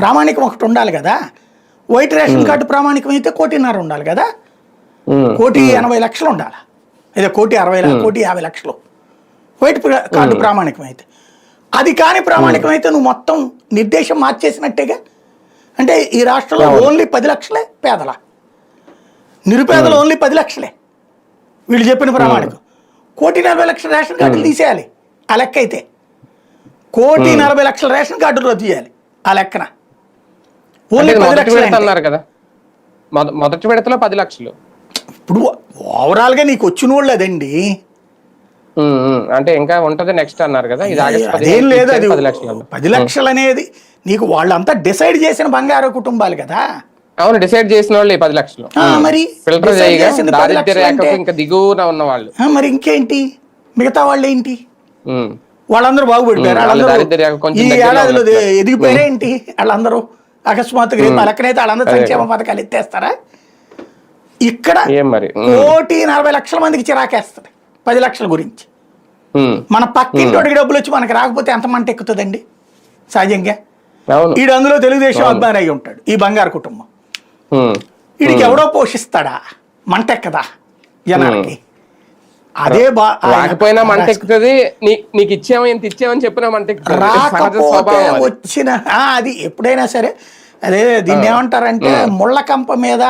ప్రామాణికం ఒకటి ఉండాలి కదా. వైట్ రేషన్ కార్డు ప్రామాణికం అయితే 1,50,00,000 ఉండాలి కదా. 1,80,00,000 ఉండాలి, అదే 1,50,00,000 వైట్ కార్డు ప్రామాణికం అయితే. అది కానీ ప్రామాణికం అయితే నువ్వు మొత్తం నిర్దేశం మార్చేసినట్టేగా. అంటే ఈ రాష్ట్రంలో ఓన్లీ 10 లక్షలే పేదల, నిరుపేదలు ఓన్లీ 10 లక్షలే వీళ్ళు చెప్పిన ప్రామాణికం. 1,40,00,000 రేషన్ కార్డులు తీసేయాలి ఆ లెక్క అయితే. 1,40,00,000 రేషన్ కార్డులు రద్దు చేయాలి ఆ లెక్కన. ఓన్లీ 10 లక్షలు అన్నారు కదా, మొదటి విడతలో 10 లక్షలు. ఇప్పుడు ఓవరాల్ గా నీకు వచ్చిన వాళ్ళు అదండి, అంటే ఇంకా ఉంటది నెక్స్ట్ అన్నారు కదా. ఇది అదేం లేదు, అది 10 లక్షలు అనేది నీకు వాళ్ళంతా డిసైడ్ చేసిన బంగారు కుటుంబాలు కదా. అవును, డిసైడ్ చేసిన వాళ్ళు 10 లక్షలు. మరి ఫిల్టర్ ఇంకా దిగువన ఉన్న వాళ్ళు మరి ఇంకేంటి, మిగతా వాళ్ళు ఏంటి, వాళ్ళందరూ బాగుపడిపోయారు. ఈ ఏడాదిలో ఎదిగిపోయారేంటి వాళ్ళందరూ అకస్మాత్తుగా. లెక్కనైతే వాళ్ళందరూ సంక్షేమ పథకాలు ఎత్తేస్తారా? ఇక్కడ 1,40,00,000 మందికి చిరాకేస్తుంది 10 లక్షల గురించి. మన పక్కింటోడికి డబ్బులు వచ్చి మనకి రాకపోతే ఎంత మంట ఎక్కుతుందండి సహజంగా. ఈడు అందులో తెలుగుదేశం అభిమాని అయి ఉంటాడు ఈ బంగారు కుటుంబం. వీడికి ఎవడో పోషిస్తాడా, మంట ఎక్కదా జనాలకి? అదే రాకపోయినా మంట ఎక్కుతుంది, నీకు ఇచ్చాము ఎంత ఇచ్చామని చెప్పినా మంట ఎక్కుతుంది. రాకపోతే వచ్చిన అది ఎప్పుడైనా సరే, అదే దీన్ని ఏమంటారంటే ముళ్ళ కంప మీద